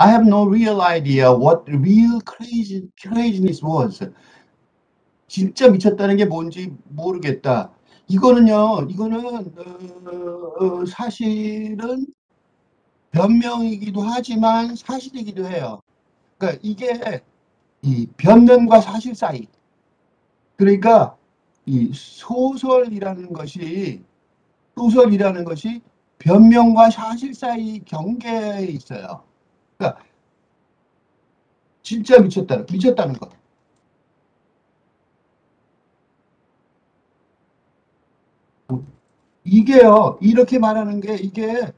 I have no real idea what real craziness was. 진짜 미쳤다는 게 뭔지 모르겠다. 이거는 사실은 변명이기도 하지만 사실이기도 해요. 그러니까 이게 이 변명과 사실 사이. 그러니까 이 소설이라는 것이 변명과 사실 사이 경계에 있어요. 그러니까 진짜 미쳤다는 거. 이게요, 이렇게 말하는 게 이게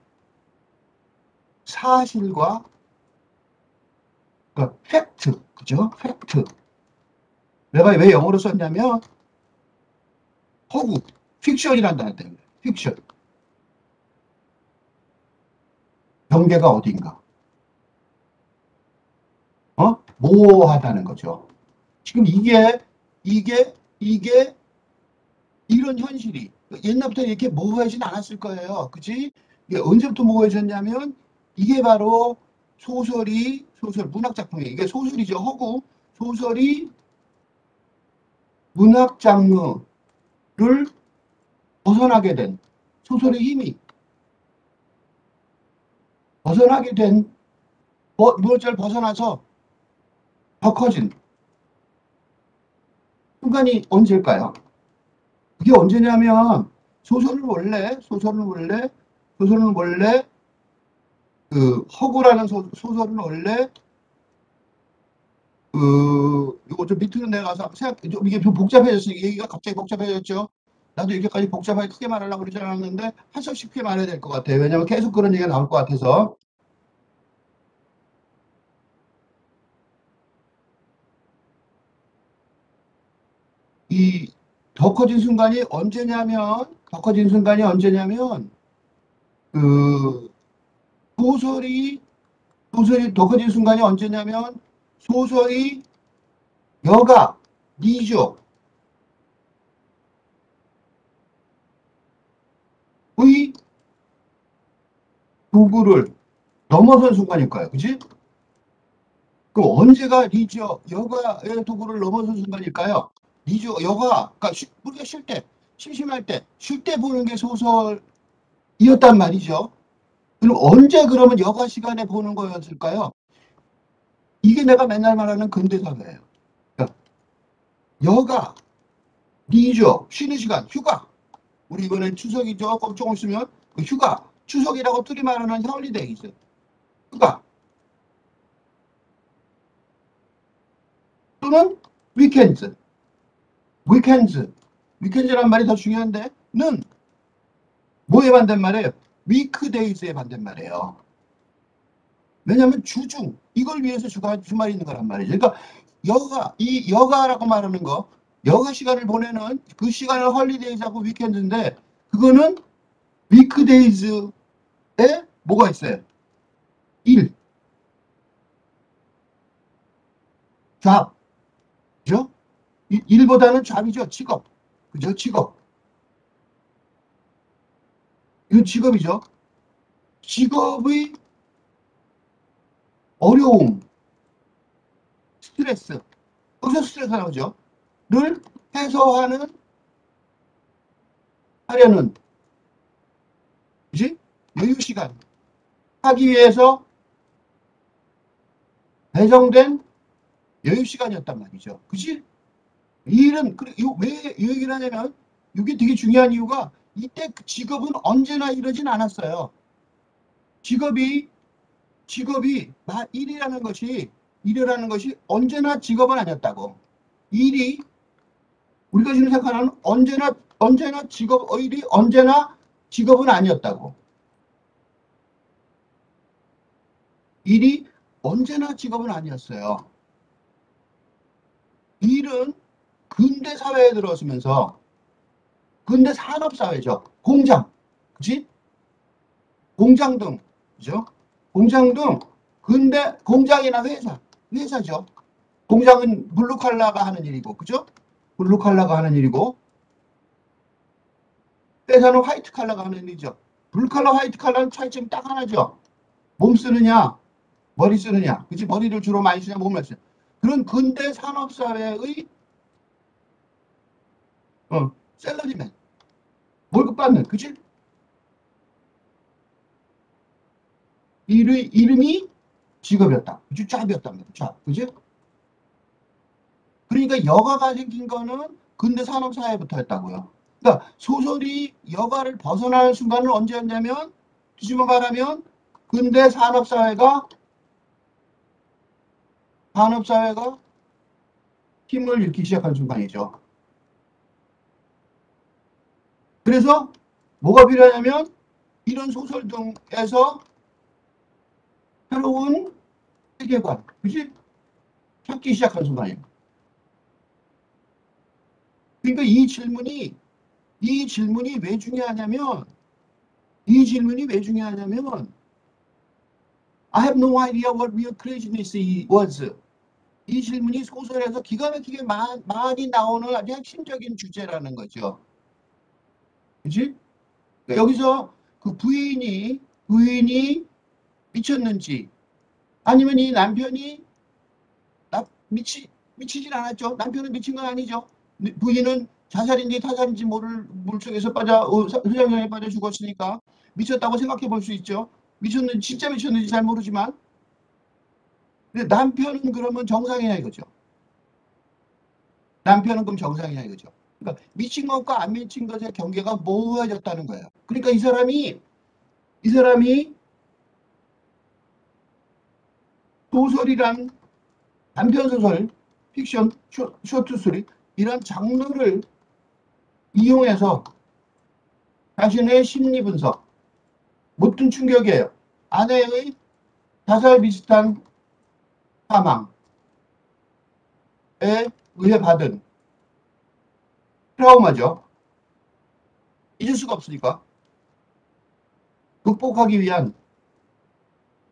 사실과 그러니까 팩트, 그죠? 팩트. 내가 왜 영어로 썼냐면 허구, 픽션이란다는 때문에. 픽션. 경계가 어딘가. 모호하다는 거죠. 지금 이게 이런 현실이 옛날부터 이렇게 모호하진 않았을 거예요. 그치? 이게 언제부터 모호해졌냐면 이게 바로 문학 작품이 이게 소설이죠. 허구 소설이 문학 장르를 벗어나게 된 소설의 힘이 벗어나게 된 무엇을 벗어나서 더 커진 순간이 언제일까요? 그게 언제냐면 소설은 원래 그 허구라는 소설은 원래 이거 좀 밑으로 내려가서 좀 이게 좀 복잡해졌어요. 얘기가 갑자기 복잡해졌죠. 나도 이렇게까지 복잡하게 크게 말하려고 그러지 않았는데 한석 쉽게 말해야 될 것 같아요. 왜냐하면 계속 그런 얘기가 나올 것 같아서. 이 더 커진 순간이 언제냐면 그 소설이 소설이 더 커진 순간이 언제냐면 소설이 여가 리저의 도구를 넘어선 순간일 거예요. 그지? 그 언제가 리저 여가의 도구를 넘어선 순간일까요? 리저 여가 그러니까 우리가 쉴 때 심심할 때 쉴 때 보는 게 소설이었단 말이죠. 그럼 언제 그러면 여가 시간에 보는 거였을까요? 이게 내가 맨날 말하는 근대사회예요. 그러니까 여가, 리저, 쉬는 시간, 휴가. 우리 이번에 추석이죠. 조금 있으면 그 휴가, 추석이라고 둘이 말하는 헐리데이 있어요. 휴가 또는 위켄즈, 위켄즈, 위켄즈란 말이 더 중요한데 는 뭐에 반대말이에요? 위크데이즈에 반대말이에요. 왜냐하면 주중 이걸 위해서 주말이 있는 거란 말이죠. 그러니까 이 여가라고 말하는 거 여가 시간을 보내는 그 시간을 헐리데이즈하고 위켄드인데 그거는 위크데이즈에 뭐가 있어요? 일, 잡, 그죠? 일보다는 잡이죠. 직업, 그죠? 직업, 이거 직업이죠. 직업의 어려움, 스트레스, 여기서 스트레스 나오죠. 를 해소하는 하려는, 그지? 여유 시간 하기 위해서 배정된 여유 시간이었단 말이죠. 그지? 이 일은 왜 이 얘기를 하냐면 이게 되게 중요한 이유가 이때 그 직업은 언제나 이러진 않았어요. 직업이 직업이 일이라는 것이 언제나 직업은 아니었다고. 일이 우리가 지금 생각하는 언제나 일이 언제나 직업은 아니었다고. 일이 언제나 직업은 아니었어요. 일은 근대 사회에 들어서면서 근대 산업 사회죠. 공장, 그지? 공장 등, 그죠? 공장 등 근대 공장이나 회사죠. 공장은 블루칼라가 하는 일이고, 그죠? 블루칼라가 하는 일이고, 회사는 화이트칼라가 하는 일이죠. 블루칼라, 화이트칼라는 차이점이 딱 하나죠. 몸 쓰느냐, 머리 쓰느냐, 그치? 머리를 주로 많이 쓰냐, 몸을 쓰냐. 그런 근대 산업사회의 샐러리맨, 월급 받는, 그치? 이름이 직업이었다. 그치? 잡이었단 말이야. 잡, 그치? 그러니까 여가가 생긴 거는 근대 산업사회부터 했다고요. 그러니까 소설이 여가를 벗어나는 순간은 언제였냐면, 뒤집어 말하면, 근대 산업사회가 힘을 잃기 시작한 순간이죠. 그래서 뭐가 필요하냐면 이런 소설 등에서 새로운 세계관, 그지? 찾기 시작한 순간이에요. 그러니까 이 질문이 왜 중요하냐면, I have no idea what real craziness was. 이 질문이 소설에서 기가 막히게 많이 나오는 아주 핵심적인 주제라는 거죠. 그지? 그러니까 여기서 그 부인이 미쳤는지, 아니면 이 남편이 미치진 않았죠. 남편은 미친 건 아니죠. 부인은 자살인지 타살인지 모를 물속에서 흑연경에 빠져 죽었으니까 미쳤다고 생각해 볼 수 있죠. 진짜 미쳤는지 잘 모르지만. 근데 남편은 그러면 정상이냐 이거죠. 남편은 그럼 정상이냐 이거죠. 그러니까 미친 것과 안 미친 것의 경계가 모호해졌다는 거예요. 그러니까 이 사람이 소설이란 단편 소설, 픽션, 쇼트스토리 이런 장르를 이용해서 자신의 심리 분석, 못든 충격이에요. 아내의 자살 비슷한 사망에 의해 받은 트라우마죠. 잊을 수가 없으니까. 극복하기 위한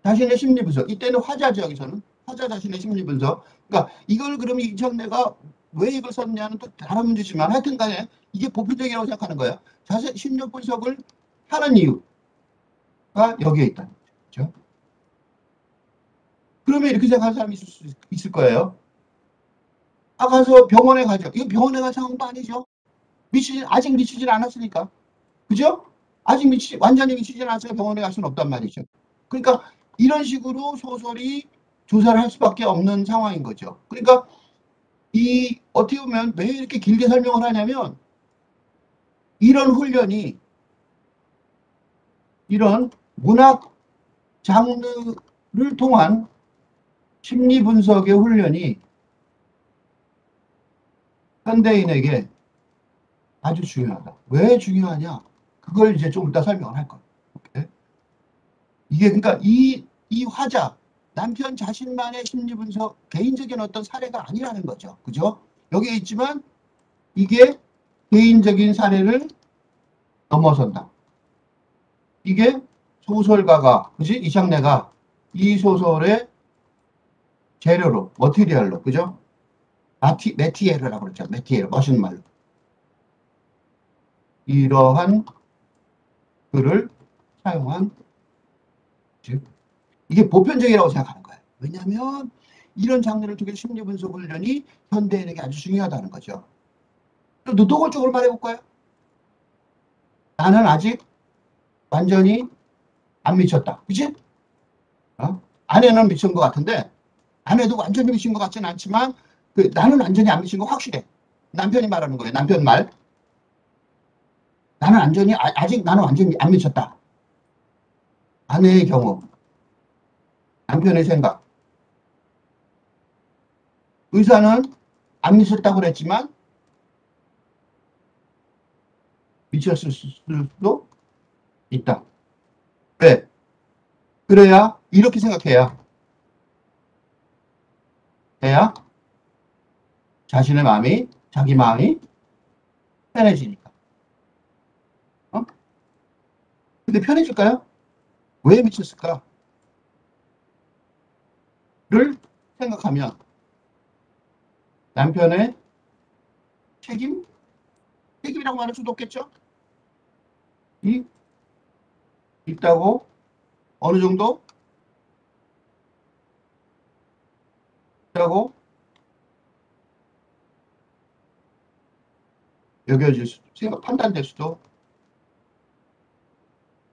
자신의 심리 분석. 이때는 화자죠, 여기서는. 화자 자신의 심리 분석. 그러니까 이걸 그러면 이정래가 왜 이걸 썼냐는 또 다른 문제지만 하여튼 간에 이게 보편적이라고 생각하는 거예요. 자신 심리 분석을 하는 이유가 여기에 있다는 거죠. 그러면 이렇게 생각하는 사람이 있을 거예요. 가서 병원에 가죠. 이거 병원에 갈 상황도 아니죠. 아직 미치진 않았으니까. 그죠? 완전히 미치진 않았으니까 병원에 갈 수는 없단 말이죠. 그러니까 이런 식으로 소설이 조사를 할 수밖에 없는 상황인 거죠. 그러니까 어떻게 보면 왜 이렇게 길게 설명을 하냐면, 이런 훈련이, 이런 문학 장르를 통한 심리 분석의 훈련이 현대인에게 아주 중요하다. 왜 중요하냐? 그걸 이제 좀 이따 설명을 할 거예요. 오케이? 이게 그러니까 이 화자, 남편 자신만의 심리 분석, 개인적인 어떤 사례가 아니라는 거죠. 그죠? 여기에 있지만 이게 개인적인 사례를 넘어선다. 이게 소설가가, 그지? 이창래가 이 소설의 재료로, 머티리얼로, 그죠? 메티에르라고 그랬죠. 메티에르, 멋있는 말로. 이러한 글을 사용한, 즉, 이게 보편적이라고 생각하는 거예요. 왜냐하면 이런 장르를 통해 심리 분석 훈련이 현대인에게 아주 중요하다는 거죠. 또 노동적으로 말해볼까요? 나는 아직 완전히 안 미쳤다. 그치? 아내는 미친 것 같은데, 아내도 완전히 미친 것 같지는 않지만, 나는 완전히 안 미친 거 확실해. 남편이 말하는 거예요. 남편 말. 아직 나는 완전히 안 미쳤다. 아내의 경우, 남편의 생각. 의사는 안 미쳤다고 그랬지만, 미쳤을 수도 있다. 왜? 그래야, 이렇게 생각해야, 해야 자기 마음이 편해지니까. 어? 근데 편해질까요? 왜 미쳤을까? 를 생각하면 남편의 책임? 책임이라고 말할 수도 없겠죠? 이, 있다고, 어느 정도, 있다고 여겨질 수도, 생각, 판단될 수도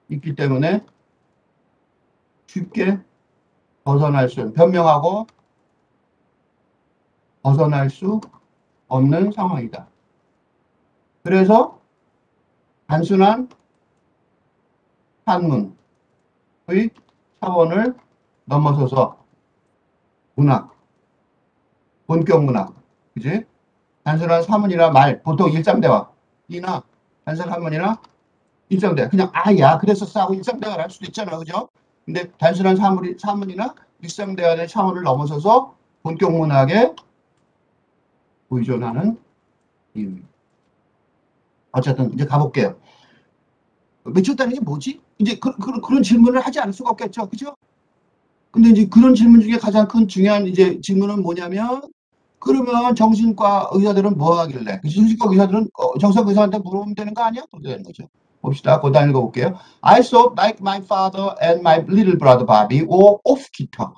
있기 때문에 쉽게 벗어날 수, 변명하고 벗어날 수 없는 상황이다. 그래서 단순한 한문의 차원을 넘어서서 문학, 본격 문학, 그지? 단순한 사문이나 말, 보통 일상대화, 이나 단순한 한문이나 일상대화, 그냥 아야 그랬었어 하고 일상대화를 할 수도 있잖아, 그죠? 근데 단순한 사문이나 일상대화의 차원을 넘어서서 본격 문학에 의존하는 이유. 어쨌든 이제 가볼게요. 맺혔다는 게 뭐지? 이제 그런 질문을 하지 않을 수가 없겠죠, 그죠? 근데 이제 그런 질문 중에 가장 큰 중요한 이제 질문은 뭐냐면, 그러면 정신과 의사들은 뭐 하길래? 그 정신과 의사들은 정신과 의사한테 물어보면 되는 거 아니야? 그렇게 되는 거죠. 봅시다. 그거 다 읽어볼게요. I thought like my father and my little brother Bobby or off kilter.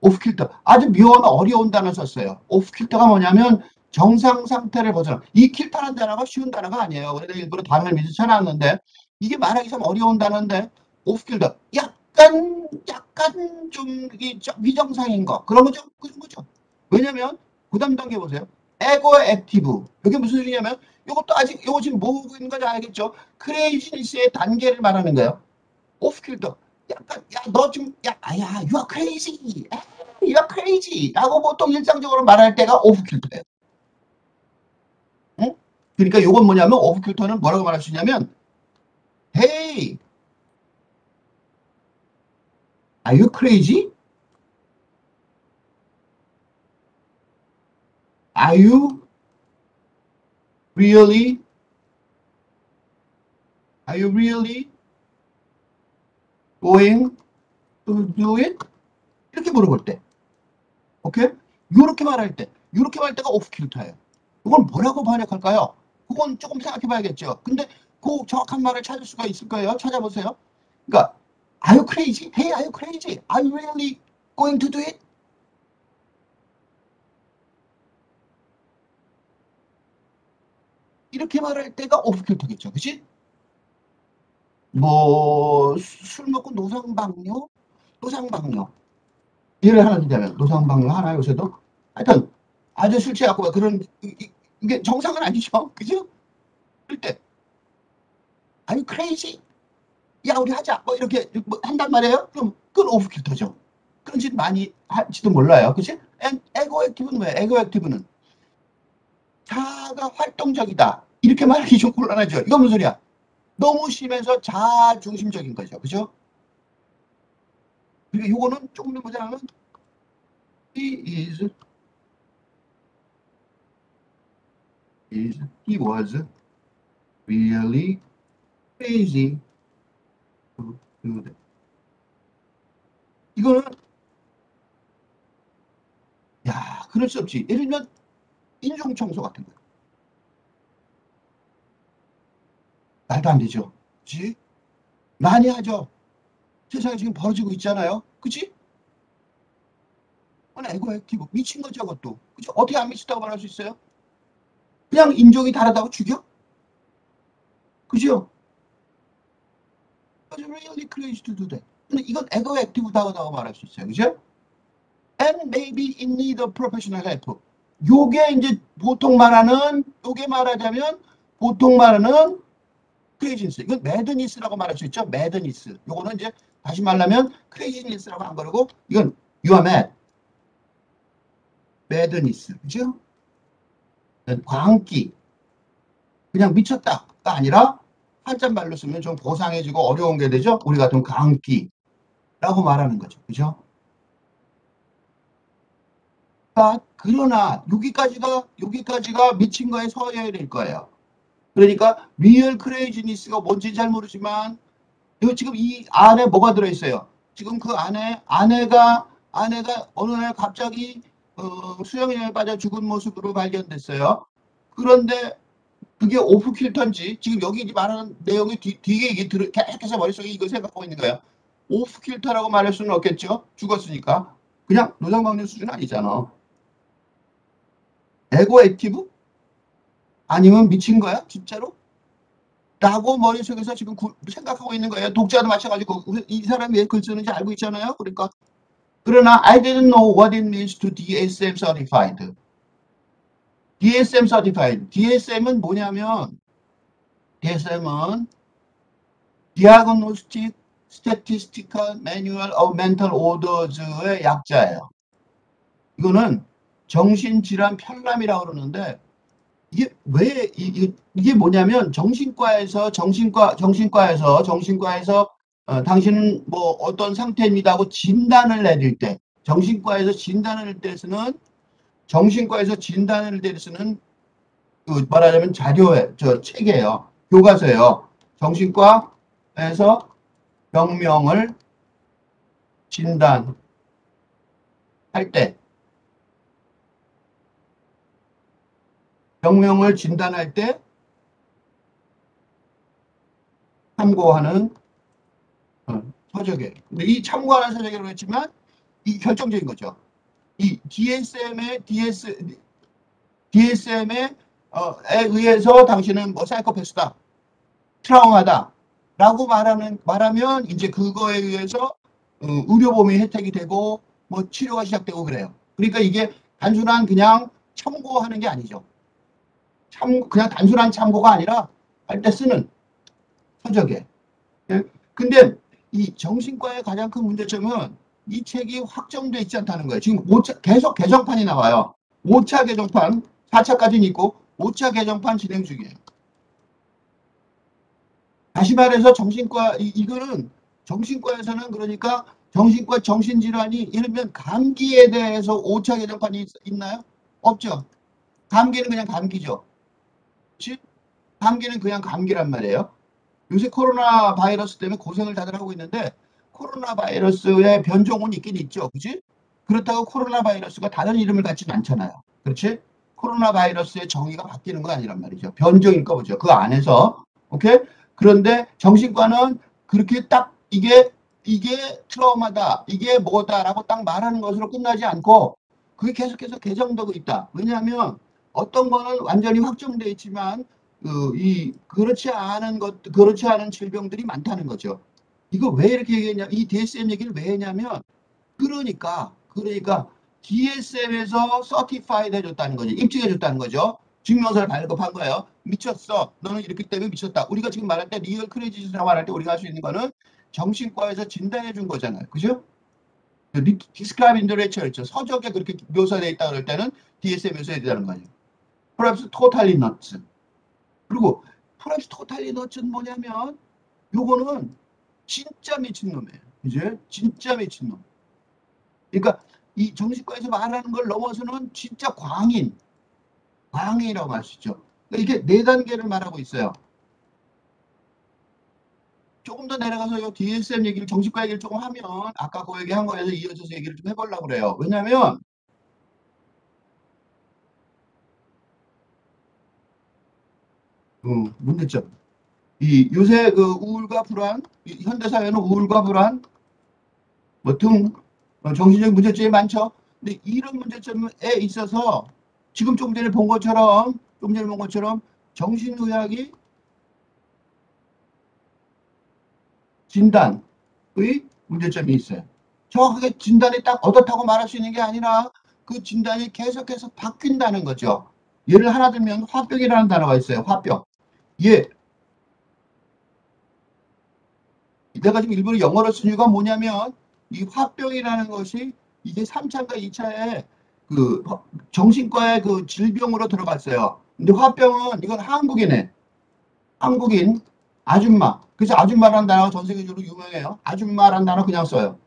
오프 킬터. 아주 묘한 어려운 단어 썼어요. 오프 킬터가 뭐냐면 정상 상태를 벗어나. 이 킬터라는 단어가 쉬운 단어가 아니에요. 그래서 일부러 단어를 미리 쳐놨는데 이게 말하기 참 어려운 단어인데 오프 킬터. 약간 좀 비정상인 거. 그런 거죠. 그런 거죠. 왜냐면 그다음 단계 보세요. 에고 액티브. 이게 무슨 소리냐면 이것도 아직 이거 지금 뭐 보고 있는 건지 알겠죠? 크레이지니스의 단계를 말하는 거예요. 오프 킬터. 약간 너 지금 야 you are crazy. You are crazy. 라고 보통 일상적으로 말할 때가 오프 킬터예요. 응? 그러니까 이건 뭐냐면 오프 킬터는 뭐라고 말할 수 있냐면 Hey, are you crazy? Are you really? Are you really going to do it? 이렇게 물어볼 때. 오케이? 요렇게 말할 때. 요렇게 말할 때가 오프 킬터예요. 이건 뭐라고 번역할까요? 그건 조금 생각해 봐야겠죠. 근데 그 정확한 말을 찾을 수가 있을 거예요. 찾아보세요. 그러니까 Are you crazy? Hey, are you crazy? Are you really going to do it? 이렇게 말할 때가 오프 킬터겠죠. 그치? 뭐 술 먹고 노상방뇨? 노상방뇨. 예를 하나 들자면 노상방뇨 하나 요새도 하여튼 아주 술 취하고 그런 이게 정상은 아니죠. 그죠? 그럴 때 Are you crazy? 야 우리 하자 뭐 이렇게 뭐 한단 말이에요. 그럼 그건 오프 킬터죠. 그런 짓 많이 할지도 몰라요. 그치? 에고 액티브는 뭐야? 에고 액티브는 자아가 활동적이다. 이렇게 말하기 좀 곤란하죠. 이건 무슨 소리야? 너무 심해서 자아 중심적인 거죠. 그죠? 그러니까 요거는 조금 더 보자면 he he was really crazy to do that. 이거는 그럴 수 없지. 예를 들면 인종청소 같은 거. 말도 안 되죠. 그치? 많이 하죠. 세상에 지금 벌어지고 있잖아요. 그치? 에고 액티브. 미친 거죠, 그것도. 그치? 어떻게 안 미쳤다고 말할 수 있어요? 그냥 인종이 다르다고 죽여? 그죠? really crazy to do that. 근데 이건 에고 액티브다고 말할 수 있어요. 그죠? And maybe in need of professional help. 요게 이제 보통 말하는, 요게 말하자면 보통 말하는 크레이지니스. 이건 매드니스라고 말할 수 있죠. 매드니스. 요거는 이제 다시 말하면 크레이지니스라고 안 그러고 이건 you are mad. 매드니스. 그죠? 광기. 그냥 미쳤다가 아니라 한자말로 쓰면 좀 고상해지고 어려운 게 되죠. 우리 같은 광기라고 말하는 거죠. 그죠? 그러나 여기까지가 미친 거에 서야 될 거예요. 그러니까 리얼 크레이지니스가 뭔지 잘 모르지만 이거 지금 이 안에 뭐가 들어있어요? 지금 그 안에 아내가 어느 날 갑자기 수영장에 빠져 죽은 모습으로 발견됐어요. 그런데 그게 오프 킬터인지 지금 여기 말하는 내용이 뒤에 이게 계속해서 머릿속에 이걸 생각하고 있는 거예요. 오프 킬터라고 말할 수는 없겠죠. 죽었으니까. 그냥 노상방뇨 수준 아니잖아. 에고 액티브? 아니면 미친 거야? 진짜로? 라고 머릿속에서 지금 생각하고 있는 거예요. 독자도 마찬가지고 이 사람이 왜 글 쓰는지 알고 있잖아요. 그러니까 그러나 I didn't know what it means to DSM certified. DSM certified. DSM은 뭐냐면 DSM은 Diagnostic Statistical Manual of Mental Orders의 약자예요. 이거는 정신질환 편람이라고 그러는데 이게 왜 이게 뭐냐면 정신과에서 당신은 뭐 어떤 상태입니다 하고 진단을 내릴 때 정신과에서 진단을 내릴 쓰는 그 말하자면 자료에 저 책이에요. 교과서예요. 정신과에서 병명을 진단할 때 병명을 진단할 때 참고하는 서적이에요. 근데 이 참고하는 서적이라고 했지만 이 결정적인 거죠. 이 DSM에 의해서 당신은 뭐 사이코패스다, 트라우마다 라고 말하면 이제 그거에 의해서 의료보험이 혜택이 되고 뭐 치료가 시작되고 그래요. 그러니까 이게 단순한 그냥 참고하는 게 아니죠. 그냥 단순한 참고가 아니라 할 때 쓰는 서적에. 예? 근데 이 정신과의 가장 큰 문제점은 이 책이 확정돼 있지 않다는 거예요. 지금 계속 개정판이 나와요. 5차 개정판, 4차까지는 있고 5차 개정판 진행 중이에요. 다시 말해서 이거는 정신과에서는 그러니까 정신과 정신질환이 예를 들면 감기에 대해서 5차 개정판이 있나요? 없죠. 감기는 그냥 감기죠. 그렇지? 감기는 그냥 감기란 말이에요. 요새 코로나 바이러스 때문에 고생을 다들 하고 있는데 코로나 바이러스의 변종은 있긴 있죠. 그지? 그렇다고 코로나 바이러스가 다른 이름을 갖지는 않잖아요. 그렇지? 코로나 바이러스의 정의가 바뀌는 건 아니란 말이죠. 변종일까 보죠. 그 안에서. 오케이? 그런데 정신과는 그렇게 딱 이게 트라우마다, 이게 뭐다라고 딱 말하는 것으로 끝나지 않고 그게 계속해서 개정되고 있다. 왜냐하면 어떤 거는 완전히 확정돼 있지만 그렇지 않은 질병들이 많다는 거죠. 이거 왜 이렇게 얘기했냐? 이 DSM 얘기를 왜 했냐면, 그러니까 DSM에서 certified 해줬다는 거죠. 입증해줬다는 거죠. 증명서를 발급한 거예요. 미쳤어. 너는 이렇기 때문에 미쳤다. 우리가 지금 말할 때 리얼 크레디트라고 말할 때 우리가 할 수 있는 거는 정신과에서 진단해 준 거잖아요. 그죠? Describe in the literature. 서적에 그렇게 묘사되어 있다 그럴 때는 DSM에서 해야 되는 거죠. Perhaps totally nuts. 그리고 프레시 토탈리 너츠는 뭐냐면 요거는 진짜 미친놈이에요. 이제 진짜 미친놈. 그러니까 이 정신과에서 말하는 걸 넘어서는 진짜 광인이라고 할 수 있죠. 그러니까 이게 네 단계를 말하고 있어요. 조금 더 내려가서 요 DSM 얘기를 정신과 얘기를 조금 하면 아까 그 얘기한 거에서 이어져서 얘기를 좀 해보려고 그래요. 왜냐하면 문제점. 이 요새 그 우울과 불안, 현대 사회는 우울과 불안, 뭐 등 정신적 문제점이 많죠. 근데 이런 문제점에 있어서 지금 좀 전에 본 것처럼 정신의학이 진단의 문제점이 있어요. 정확하게 진단이 딱 얻었다고 말할 수 있는 게 아니라 그 진단이 계속해서 바뀐다는 거죠. 예를 하나 들면 화병이라는 단어가 있어요. 화병. 예, 내가 지금 일부러 영어로 쓴 이유가 뭐냐면 이 화병이라는 것이 이게 3차인가 2차에 그 정신과의 그 질병으로 들어갔어요. 근데 화병은 이건 한국인의 한국인 아줌마. 그래서 아줌마라는 단어가 전 세계적으로 유명해요. 아줌마라는 단어 그냥 써요.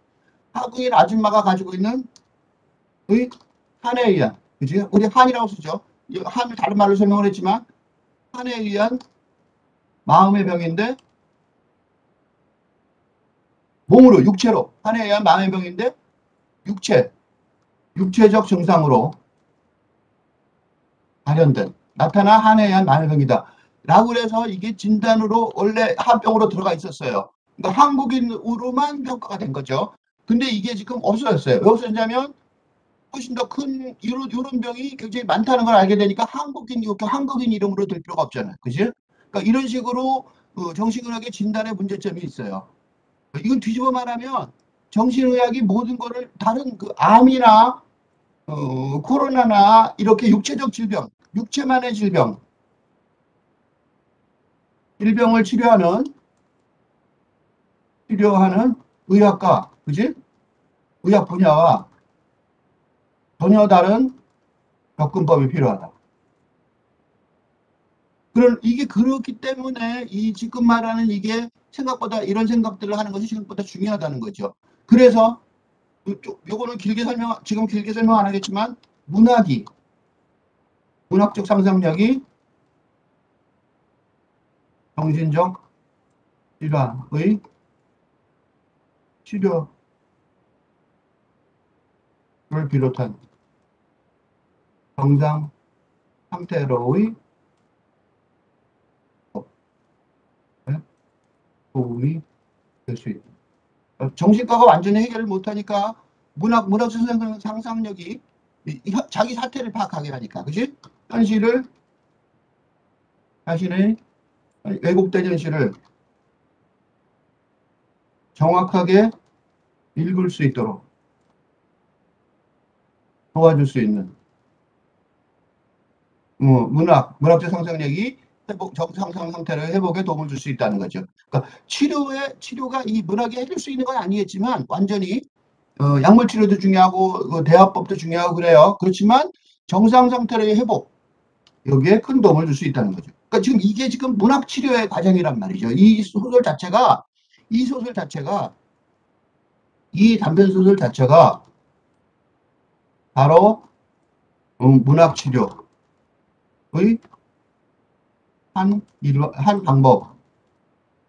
한국인 아줌마가 가지고 있는 의 한에 의한, 그지? 우리 한이라고 쓰죠. 한을 다른 말로 설명을 했지만 한에 의한 마음의 병인데 몸으로 육체로 한에 의한 마음의 병인데 육체 육체적 증상으로 발현된 나타나 한에 의한 마음의 병이다. 라고 해서 이게 진단으로 원래 한병으로 들어가 있었어요. 그러니까 한국인으로만 평가가 된 거죠. 근데 이게 지금 없어졌어요. 왜 없어졌냐면 훨씬 더 큰 이런 병이 굉장히 많다는 걸 알게 되니까 한국인 이름으로 될 필요가 없잖아요. 그지? 그러니까 이런 식으로 정신의학의 진단의 문제점이 있어요. 이건 뒤집어 말하면 정신의학이 모든 거를 다른 그 암이나 코로나나 이렇게 육체적 질병, 육체만의 질병을 치료하는 의학과, 그지? 의학 분야와 전혀 다른 접근법이 필요하다. 이게 그렇기 때문에 이 지금 말하는 이게 생각보다 이런 생각들을 하는 것이 생각보다 중요하다는 거죠. 그래서 요거는 지금 길게 설명 안 하겠지만 문학적 상상력이 정신적 질환의 치료를 비롯한 정상 상태로의 도움이 될 수 있다. 정신과가 완전히 해결을 못하니까 문학적 상상력이 자기 사태를 파악하게 하니까, 그지? 현실을, 자신의 왜곡된 현실을 정확하게 읽을 수 있도록 도와줄 수 있는 문학적 상상력이 정상 상태를 회복에 도움을 줄 수 있다는 거죠. 그러니까 치료가 이 문학이 해줄 수 있는 건 아니겠지만 완전히 약물 치료도 중요하고 대화법도 중요하고 그래요. 그렇지만 정상 상태의 회복 여기에 큰 도움을 줄 수 있다는 거죠. 그러니까 지금 이게 지금 문학 치료의 과정이란 말이죠. 이 소설 자체가 이 단편 소설 자체가 바로 문학 치료의 한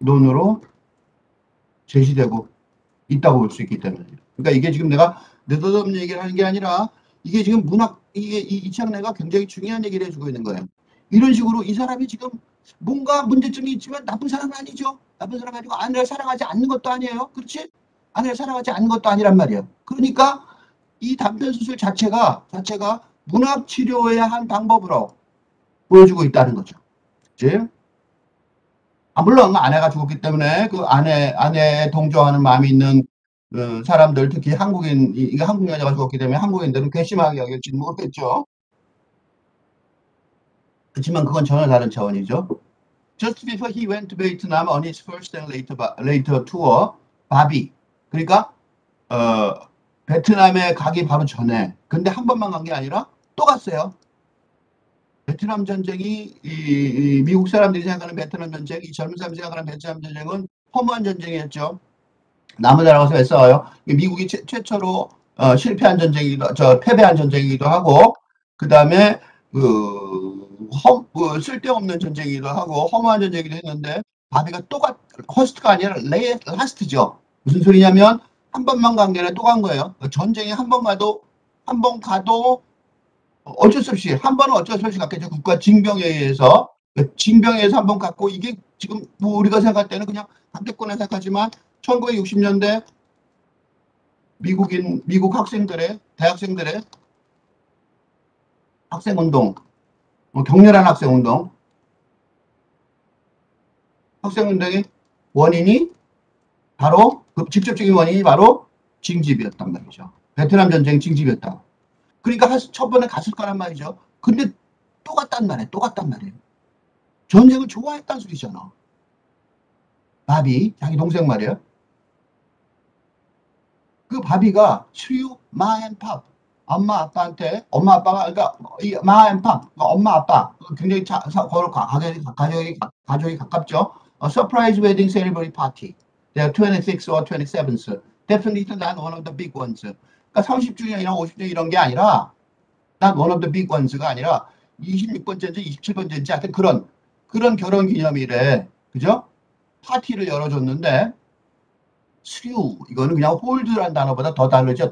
방법론으로 제시되고 있다고 볼 수 있기 때문에. 그러니까 이게 지금 내가 느닷없는 얘기를 하는 게 아니라 이게 지금 이게 이창래가 굉장히 중요한 얘기를 해주고 있는 거예요. 이런 식으로 이 사람이 지금 뭔가 문제점이 있지만 나쁜 사람은 아니죠. 나쁜 사람 아니고 아내를 사랑하지 않는 것도 아니에요. 그렇지? 아내를 사랑하지 않는 것도 아니란 말이에요. 그러니까 이 단편 소설 자체가 문학 치료의 한 방법으로 보여주고 있다는 거죠. 그치? 물론 아내가 죽었기 때문에 그 아내에 동조하는 마음이 있는 사람들, 특히 이게 한국 여자가 죽었기 때문에 한국인들은 괘씸하게 여길지는 모르겠죠. 그렇지만 그건 전혀 다른 차원이죠. Just before he went to Vietnam on his first and later tour, 바비. 그러니까 베트남에 가기 바로 전에. 근데 한 번만 간 게 아니라 또 갔어요. 베트남 전쟁이 미국 사람들이 생각하는 베트남 전쟁, 이 젊은 사람들이 생각하는 베트남 전쟁은 허무한 전쟁이었죠. 남은 나라가서 왜 싸워요? 미국이 최초로 실패한 전쟁이기도, 패배한 전쟁이기도 하고, 그 다음에 쓸데없는 전쟁이기도 하고 허무한 전쟁이기도 했는데 바비가 허스트가 아니라 라스트죠. 무슨 소리냐면 한 번만 간 게 아니라 또 간 거예요. 전쟁에 한 번 가도 어쩔 수 없이 한 번은 어쩔 수 없이 갔겠죠. 국가 징병에 의해서 한 번 갔고 이게 지금 뭐 우리가 생각할 때는 그냥 강대권에 생각하지만 1960년대 미국 대학생들의 학생운동, 격렬한 학생운동의 원인이 그 직접적인 원인이 바로 징집이었단 말이죠. 베트남 전쟁 징집이었다. 그러니까 첫 번에 갔을 거란 말이죠. 근데 또 갔단 말이에요. 전쟁을 좋아했다는 소리잖아. 바비, 자기 동생 말이에요. 그 바비가 수유 마앤팝 엄마 아빠가 그러니까 이 마앤팝 엄마 아빠 굉장히 가족이 가깝죠. Surprise wedding ceremony party. They are 26th or 27th. Definitely not one of the big ones. 그러니까 30주년이나 50주년 이런 게 아니라 not one of the big ones가 아니라 26번째인지 27번째인지 하여튼 그런 결혼 기념일에 그죠? 파티를 열어줬는데 수류 이거는 그냥 홀드라는 단어보다 더 다르죠.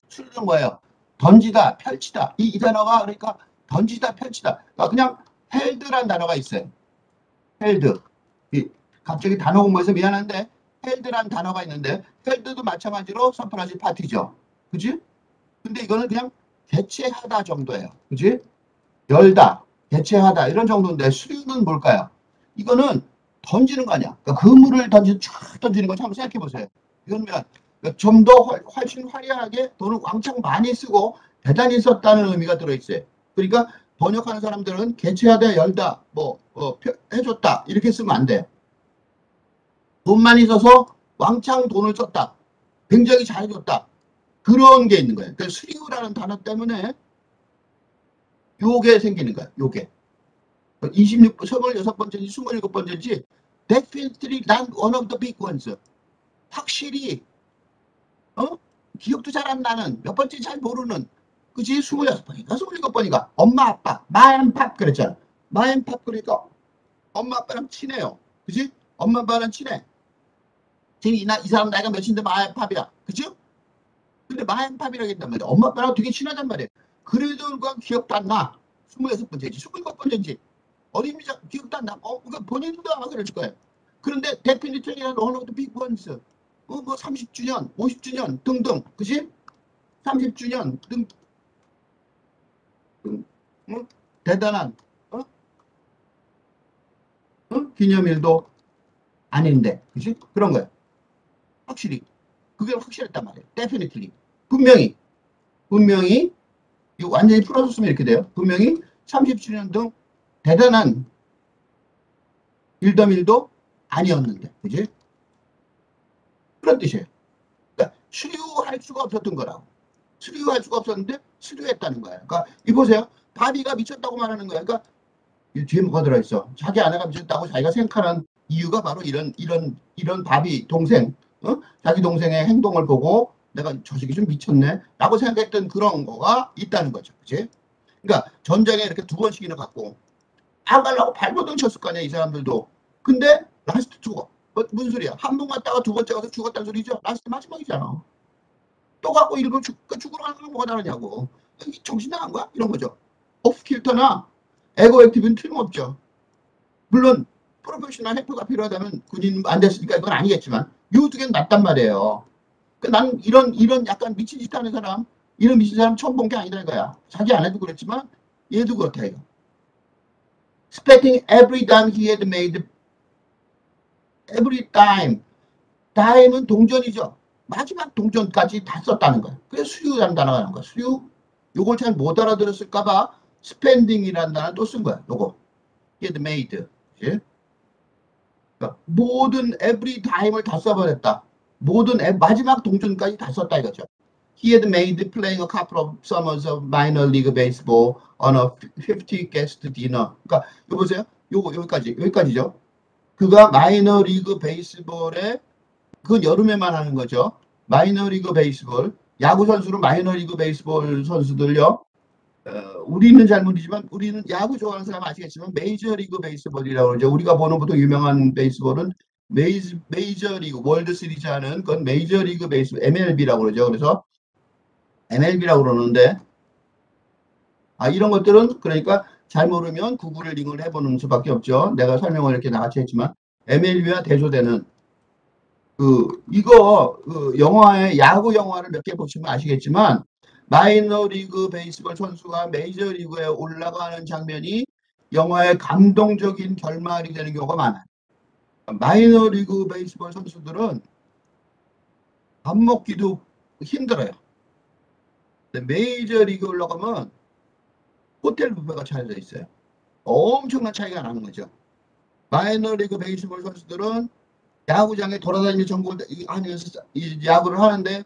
수류는 뭐예요? 던지다, 펼치다. 이 단어가 그러니까 던지다, 펼치다. 그러니까 그냥 헬드라는 단어가 있어요. 헬드. 갑자기 단어 공부해서 미안한데 헬드라는 단어가 있는데 헬드도 마찬가지로 서프라이즈 파티죠. 그지? 근데 이거는 그냥 개최하다 정도예요. 그지? 열다, 개최하다 이런 정도인데 수류는 뭘까요? 이거는 던지는 거 아니야. 그러니까 그물을 쫙 던지는 거죠. 한번 생각해 보세요. 이건 좀 더 훨씬 화려하게 돈을 왕창 많이 쓰고 대단히 썼다는 의미가 들어있어요. 그러니까 번역하는 사람들은 개최하다, 열다, 해줬다 이렇게 쓰면 안 돼요. 돈 많이 써서 왕창 돈을 썼다. 굉장히 잘해줬다. 그런 게 있는 거예요. 그러니까 수리우라는 단어 때문에 요게 생기는 거예요. 요게. 26번째인지 27번째인지 definitely not one of the big ones. 확실히 기억도 잘 안 나는 몇 번째 잘 모르는 그지 26번인가 27번인가 엄마 아빠 마앤팝 그랬잖아. 마앤팝 그러니까 엄마 아빠랑 친해요. 그지? 엄마 아빠랑 친해. 지금 이 사람 나이가 몇인데 마앤팝이야. 그죠? 근데 마앤팝이라고 했단 말이야. 엄마 아빠랑 되게 친하단 말이야. 그래도 그건 기억도 안 나. 26번째인지 27번째인지 어린이자 기억도 안 나. 그러니까 본인도 아마 그럴 거예요. 그런데 데피니트리라는 one of the big ones. 뭐 30주년, 50주년 등등. 그지? 30주년 등 대단한 기념일도 아닌데. 그지? 그런 거예요. 확실히. 그게 확실했단 말이에요. definitely. 분명히 이거 완전히 풀어줬으면 이렇게 돼요. 분명히 30주년 등 대단한 일도 아니었는데. 그지? 그런 뜻이에요. 그러니까 수류할 수가 없었던 거라고. 수류할 수가 없었는데 수류했다는 거예요. 그러니까 이 보세요. 바비가 미쳤다고 말하는 거예요. 그러니까 이 뒤에 뭐가 들어있어? 자기 아내가 미쳤다고 자기가 생각하는 이유가 바로 이런 바비 동생, 자기 동생의 행동을 보고 내가 저 새끼 좀 미쳤네 라고 생각했던 그런 거가 있다는 거죠. 그치? 그러니까 전쟁에 이렇게 두 번씩이나 갔고 안 가려고 발버둥 쳤을 거 아니야 이 사람들도. 근데 라스트 죽어. 무슨 소리야? 한 번 갔다가 두 번째 가서 죽었다는 소리죠. 라스트 마지막이잖아. 또 갖고 일본 죽으러 가는 건 뭐가 다르냐고. 정신 나간 거야? 이런 거죠. 오프 킬터나 에고 액티브는 틀림없죠. 물론 프로페셔널 해커가 필요하다면 군인 안 됐으니까 이건 아니겠지만 요 두 개는 낫단 말이에요. 나는 이런 약간 미친 짓 하는 사람, 이런 미친 사람 처음 본 게 아니다 이거야. 자기 아내도 그랬지만 얘도 그렇다 이거. Spending every dime he had made, every dime. dime은 동전이죠. 마지막 동전까지 다 썼다는 거야. 그래서 수유라는 단어가 나온 거야. 수유. 요걸 잘 못 알아들었을까봐 spending이라는 단어 또 쓴 거야. 요거. he had made. 예? 그러니까 모든 every dime을 다 써버렸다. 모든 마지막 동전까지 다 썼다 이거죠. He had made playing a couple of summers of minor league baseball on a 50 guest dinner. 그러니까 요 보세요. 요거 여기까지죠. 그가 마이너 리그 베이스볼에 그건 여름에만 하는 거죠. 마이너리그 베이스볼. 야구 선수로 마이너리그 베이스볼 선수들요. 우리는 잘 모르지만 우리는 야구 좋아하는 사람 아시겠지만 메이저리그 베이스볼이라고 그러죠. 우리가 보는 보통 유명한 베이스볼은 메이저리그 월드 시리즈 하는 그건 메이저리그 베이스볼 MLB라고 그러죠. 그래서 MLB라고 그러는데 이런 것들은 그러니까 잘 모르면 구글을 링크를 해보는 수밖에 없죠. 내가 설명을 이렇게 나같이 했지만 MLB와 대조되는 영화의 야구 영화를 몇 개 보시면 아시겠지만 마이너리그 베이스볼 선수가 메이저리그에 올라가는 장면이 영화의 감동적인 결말이 되는 경우가 많아요. 마이너리그 베이스볼 선수들은 밥 먹기도 힘들어요. 근데 메이저리그 올라가면 호텔 뷔페가 차려져 있어요. 엄청난 차이가 나는 거죠. 마이너리그 베이스볼 선수들은 야구장에 돌아다니며 전국을 하면서 야구를 하는데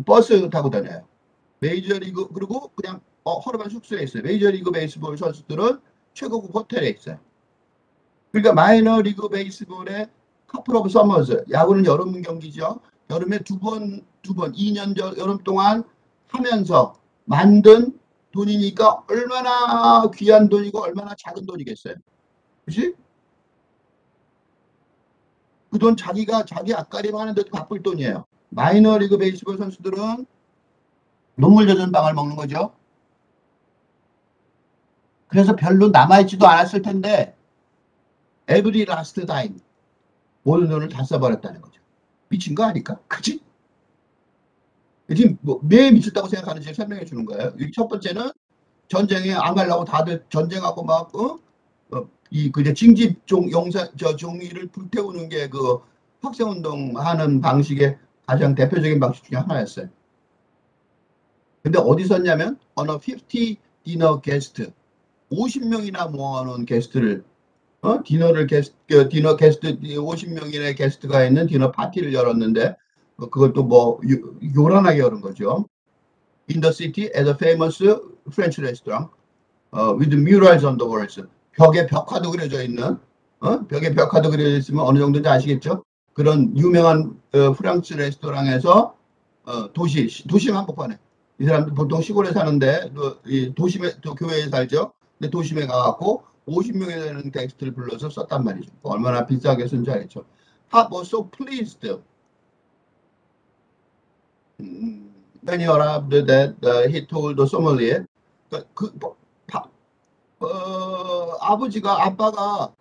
버스 타고 다녀요. 메이저리그 그리고 그냥 허름한 숙소에 있어요. 메이저리그 베이스볼 선수들은 최고급 호텔에 있어요. 그러니까 마이너리그 베이스볼의 커플 오브 서머즈 야구는 여름 경기죠. 여름에 두 번 2년 여름 동안 하면서 만든 돈이니까 얼마나 귀한 돈이고 얼마나 작은 돈이겠어요. 그치? 그 돈 자기가 자기 앞가림 하는데도 바쁠 돈이에요. 마이너리그 베이스볼 선수들은 눈물 젖은 빵을 먹는 거죠. 그래서 별로 남아있지도 않았을 텐데 에브리 라스트 다임 모든 돈을 다 써버렸다는 거죠. 미친 거 아닐까? 그치? 지금 왜 미쳤다고 생각하는지 설명해 주는 거예요. 첫 번째는 전쟁에 안 가려고 다들 전쟁하고 막, 그제 징집종 용사, 종이를 불태우는 게 그 학생운동 하는 방식의 가장 대표적인 방식 중에 하나였어요. 근데 어디 썼냐면, on a 50 dinner guest, 50명이나 모아놓은 게스트를, 디너 게스트, 50명이나 게스트가 있는 디너 파티를 열었는데, 그것도 뭐, 요란하게 열은 거죠. In the city at a famous French restaurant, with murals on the walls. 벽에 벽화도 그려져 있는, 벽에 벽화도 그려져 있으면 어느 정도인지 아시겠죠? 그런 유명한 프랑스 레스토랑에서 도심 한복판에 이 사람들 보통 시골에 사는데 이 도심에 또 교회에 살죠. 근데 도심에 가갖고 50명에 되는 텍스트를 불러서 썼단 말이죠. 얼마나 비싸게 쓴지 알겠죠. Pop was so pleased when he arrived that he told the sommelier. 그, 아빠가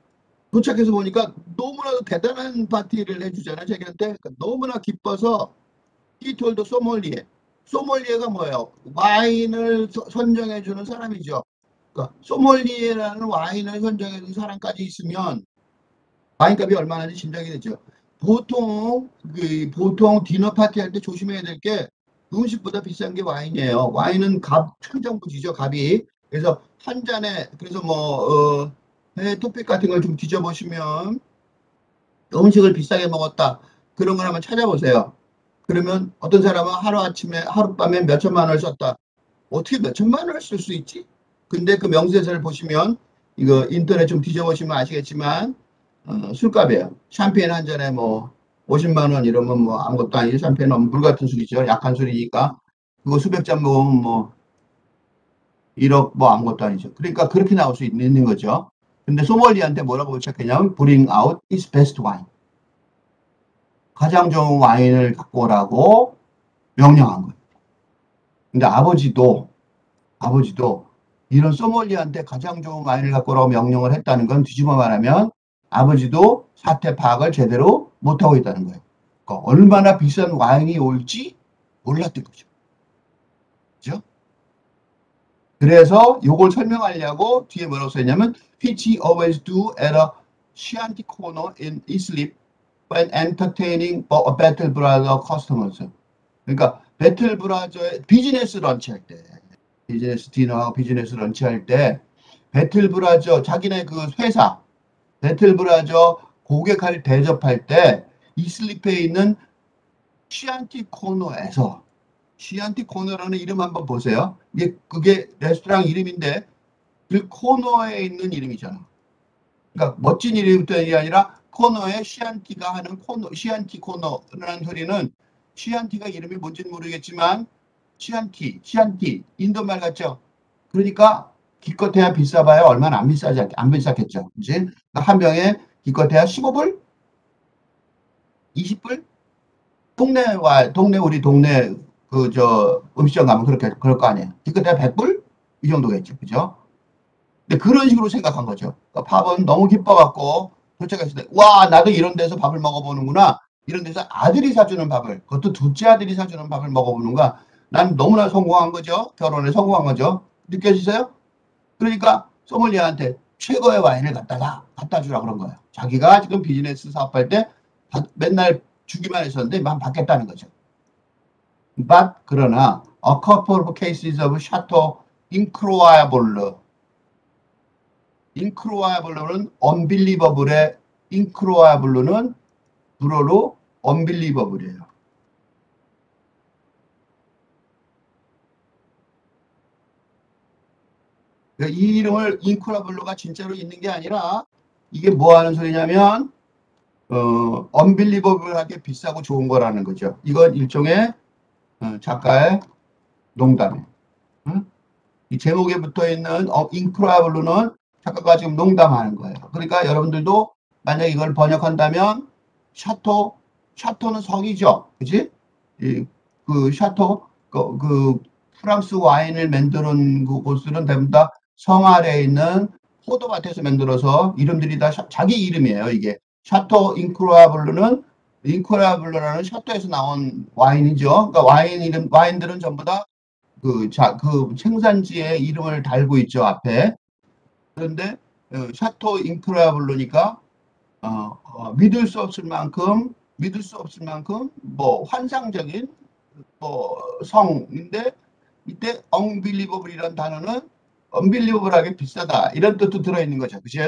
도착해서 보니까 너무나도 대단한 파티를 해주잖아요. 자기한테. 그러니까 너무나 기뻐서 he told the sommelier. 소믈리에가 뭐예요? 와인을 선정해주는 사람이죠. 그러니까 소믈리에라는 와인을 선정해주는 사람까지 있으면 와인값이 얼마나인지 짐작이 되죠. 보통 디너 파티 할 때 조심해야 될 게 음식보다 비싼 게 와인이에요. 와인은 천정부지죠, 값이. 그래서 한 잔에, 그래서 토픽 같은 걸 좀 뒤져보시면 음식을 비싸게 먹었다. 그런 걸 한번 찾아보세요. 그러면 어떤 사람은 하룻밤에 몇 천만 원을 썼다. 어떻게 몇 천만 원을 쓸 수 있지? 근데 그 명세서를 보시면 이거 인터넷 좀 뒤져보시면 아시겠지만 술값이에요. 샴페인 한 잔에 뭐 50만 원 이러면 뭐 아무것도 아니죠. 샴페인은 물 같은 술이죠. 약한 술이니까. 그거 수백 잔 먹으면 뭐 1억 뭐 아무것도 아니죠. 그러니까 그렇게 나올 수 있는 거죠. 근데 소믈리한테 뭐라고 부탁했냐면 bring out his best wine. 가장 좋은 와인을 갖고 오라고 명령한 거예요. 근데 아버지도 이런 소믈리한테 가장 좋은 와인을 갖고 오라고 명령을 했다는 건 뒤집어 말하면 아버지도 사태 파악을 제대로 못하고 있다는 거예요. 그러니까 얼마나 비싼 와인이 올지 몰랐던 거죠. 그죠? 그래서 이걸 설명하려고 뒤에 뭐라고 써있냐면 which he always do at a shanty corner in Islip when entertaining a battle brother customers. 그러니까 배틀 브라저의 비즈니스 런치할 때, 비즈니스 디너하고 비즈니스 런치할 때 배틀 브라저 자기네 그 회사 배틀 브라저 고객을 대접할 때 이슬립에 있는 시안티 코너에서 시안티 코너라는 이름 한번 보세요. 그게 레스토랑 이름인데 그 코너에 있는 이름이잖아. 그러니까 멋진 이름부터가 아니라 코너에 시안티가 하는 코너, 시안티 코너라는 소리는 시안티가 이름이 뭔지는 모르겠지만 시안티 인도말 같죠. 그러니까 기껏해야 비싸봐야 얼마나 안 비싸겠죠. 그지? 그러니까 한 병에 기껏해야 15불, 20불. 우리 동네 음식점 가면 그럴 거 아니에요. 기껏해야 100불 이 정도겠죠. 그죠? 근데 그런 식으로 생각한 거죠. 그러니까 팝은 너무 기뻐갖고 도착했을 때, 와, 나도 이런 데서 밥을 먹어보는구나. 이런 데서 아들이 사주는 밥을, 그것도 둘째 아들이 사주는 밥을 먹어보는가. 난 너무나 성공한 거죠. 결혼에 성공한 거죠. 느껴지세요? 그러니까 소믈리에한테 최고의 와인을 갖다 주라 그런 거예요. 자기가 지금 비즈니스 사업할 때 맨날 주기만 했었는데 만 받겠다는 거죠. But 그러나 a couple of cases of Chateau Incroyable 인크로아블루는 unbelievable의 인크로아블루는 불어로 unbelievable이에요. 이 이름을 인크로아블루가 진짜로 있는 게 아니라 이게 뭐 하는 소리냐면 unbelievable하게 비싸고 좋은 거라는 거죠. 이건 일종의 작가의 농담이에요. 응? 이 제목에 붙어 있는 인크로아블루는 작가가 지금 농담하는 거예요. 그러니까 여러분들도 만약 이걸 번역한다면 샤토는 성이죠. 그지? 그 샤토, 그 프랑스 와인을 만드는 그 곳들은 대부분 다 성 아래에 있는 포도밭에서 만들어서 이름들이 다 자기 이름이에요. 이게 샤토 인크로아블루는 인코라블로라는 샤또에서 나온 와인이죠. 그러니까 와인들은 전부 다 그 생산지의 이름을 달고 있죠, 앞에. 그런데 샤토 인크라블로니까 믿을 수 없을 만큼 뭐 환상적인 뭐 성인데 이때 unbelievable이라는 단어는 unbelievable하게 비싸다 이런 뜻도 들어있는 거죠, 그치?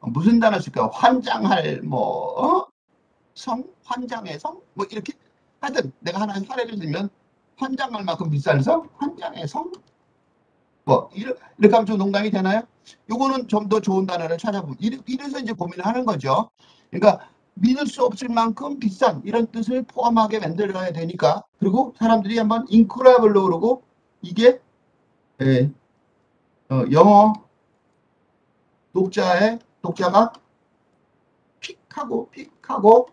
무슨 단어 쓸까? 환장할 성, 환장의 성, 뭐 이렇게 하여튼 내가 하나 사례를 들면 환장할 만큼 비싼 성, 환장의 성, 뭐 이렇게 하면 좀 농담이 되나요? 요거는 좀 더 좋은 단어를 찾아보면 이래서 이제 고민을 하는 거죠. 그러니까 믿을 수 없을 만큼 비싼 이런 뜻을 포함하게 만들어야 되니까 그리고 사람들이 한번 인크라블로 그러고 이게 예, 영어 독자가 픽하고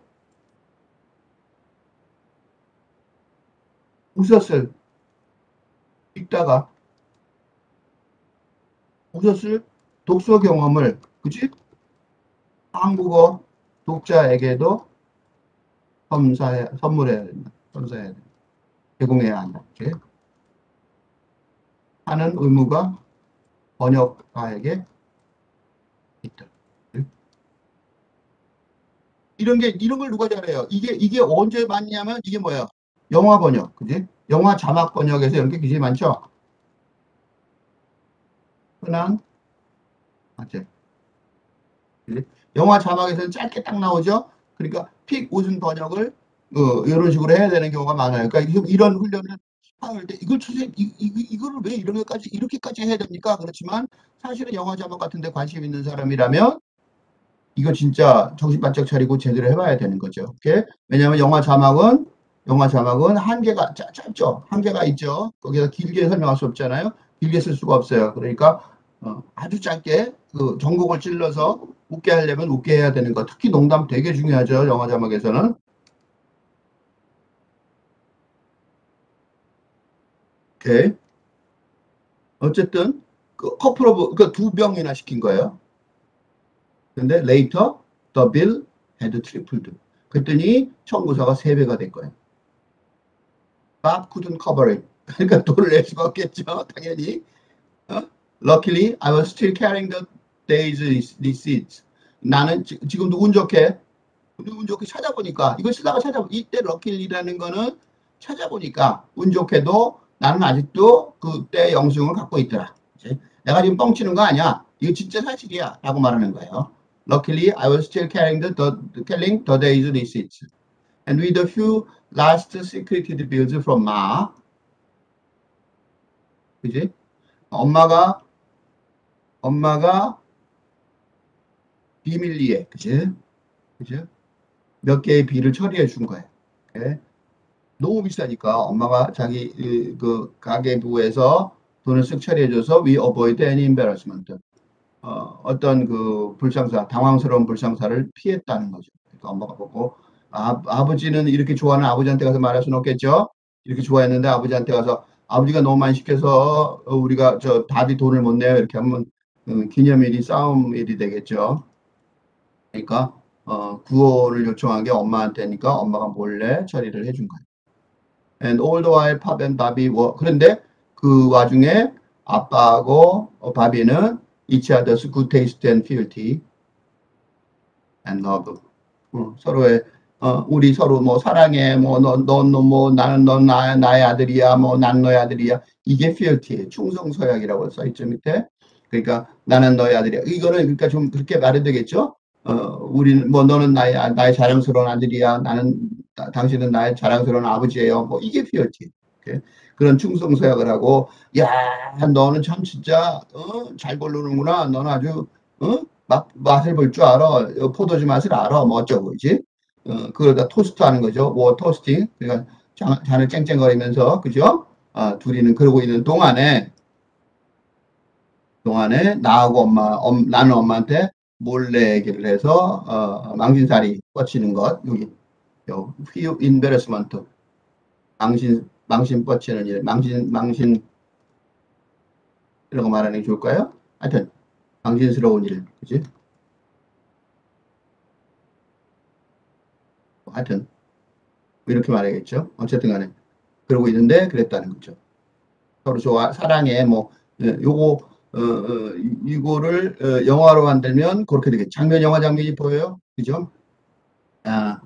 웃었을 읽다가 웃었을 독서 경험을 그치? 한국어 독자에게도 선물해야 된다. 선사해야 된다. 제공해야 한다. 이렇게 하는 의무가 번역가에게 있다. 이런 걸 누가 잘해요? 이게 언제 많냐면 이게 뭐야? 영화 번역, 그지? 영화 자막 번역에서 이런 게 굉장히 많죠? 흔한, 맞지? 그지? 영화 자막에서는 짧게 딱 나오죠? 그러니까 픽 웃은 번역을 이런 식으로 해야 되는 경우가 많아요. 그러니까 이런 훈련을 할 때 이걸 선생님 이거를 왜 이렇게까지 해야 됩니까? 그렇지만 사실은 영화 자막 같은 데 관심 있는 사람이라면 이거 진짜 정신 바짝 차리고 제대로 해봐야 되는 거죠. 오케이? 왜냐하면 영화 자막은 한계가 짧죠. 한계가 있죠. 거기서 길게 설명할 수 없잖아요. 길게 쓸 수가 없어요. 그러니까 아주 짧게 그 전곡을 찔러서 웃게 하려면 웃게 해야 되는 거. 특히 농담 되게 중요하죠. 영화 자막에서는. 오케이. 어쨌든 그 커플 오브 그두 병이나 시킨 거예요. 근데 later the bill had tripled. 그랬더니 청구서가 3배가 된 거예요. Bob couldn't cover it. 그러니까 돈을 낼 수가 없겠죠. 당연히. 어? Luckily, I was still carrying the day's receipts. 나는 지금도 운 좋게 찾아보니까 이걸 쓰다가 이때 luckily라는 거는 찾아보니까 운 좋게도 나는 아직도 그때 영수증을 갖고 있더라. 그치? 내가 지금 뻥치는 거 아니야. 이거 진짜 사실이야. 라고 말하는 거예요. Luckily, I was still carrying the day's receipts. And with a few last secreted bills from Ma, 그지? 엄마가 비밀리에, 그지? 그지? 몇 개의 비를 처리해 준 거예요. 오케이? 너무 비싸니까 엄마가 자기 그 가계부에서 돈을 쓱 처리해줘서 we avoid any embarrassment. 어떤 그 당황스러운 불상사를 피했다는 거죠. 그러니까 엄마가 보고 아버지는 이렇게 좋아하는 아버지한테 가서 말할 수는 없겠죠. 이렇게 좋아했는데 아버지한테 가서 아버지가 너무 많이 시켜서 우리가 저 답이 돈을 못 내요. 이렇게 하면 기념일이 싸움일이 되겠죠. 그러니까 구호를 요청한 게 엄마한테니까 엄마가 몰래 처리를 해준 거예요. And all the while 팝 and 바비 그런데 그 와중에 아빠하고 바비는 each other's good taste and fealty and love. 서로의 우리 서로 뭐 사랑해 뭐 나는 넌 나의 아들이야 뭐 난 너의 아들이야 이게 fealty예요. 충성서약이라고 써있죠 밑에. 그러니까 나는 너의 아들이야. 이거는 그러니까 좀 그렇게 말해야 되겠죠. 우리는 뭐 너는 나의 자랑스러운 아들이야. 당신은 나의 자랑스러운 아버지예요. 뭐 이게 fealty. 이렇게. 그런 충성서약을 하고 야 너는 참 진짜 잘 고르는구나. 너는 아주 맛을 볼 줄 알아. 포도주 맛을 알아. 뭐 어쩌고, 그지? 그러다 토스트 하는 거죠. 뭐 토스팅. 그러니까 잔을 쨍쨍거리면서, 그죠? 둘이는 그러고 있는 동안에 나하고 나는 엄마한테 몰래 얘기를 해서, 망신살이 뻗치는 것. 여기, 휘 인베러스먼트. 망신 뻗치는 일. 이라고 말하는 게 좋을까요? 하여튼, 망신스러운 일. 그지? 하여튼 이렇게 말해야겠죠. 어쨌든 간에 그러고 있는데 그랬다는 거죠. 서로 좋아 사랑해 뭐 요거 이거를 영화로 만들면 그렇게 되겠죠. 영화 장면이 보여요, 그죠? 아,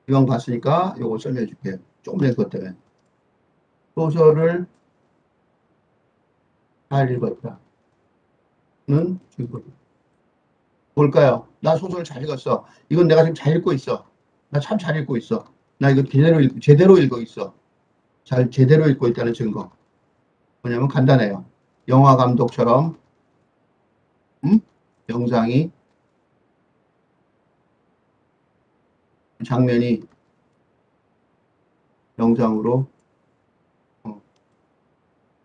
이왕 봤으니까 요거 설명해 줄게요. 조금 전에 그것 때문에 소설을 잘 읽었다는 증거. 뭘까요? 나 소설을 잘 읽었어. 이건 내가 지금 잘 읽고 있어. 나 참 잘 읽고 있어. 나 이거 제대로 읽고 있어. 잘 제대로 읽고 있다는 증거. 뭐냐면 간단해요. 영화 감독처럼 음? 영상이 장면이 영상으로 어,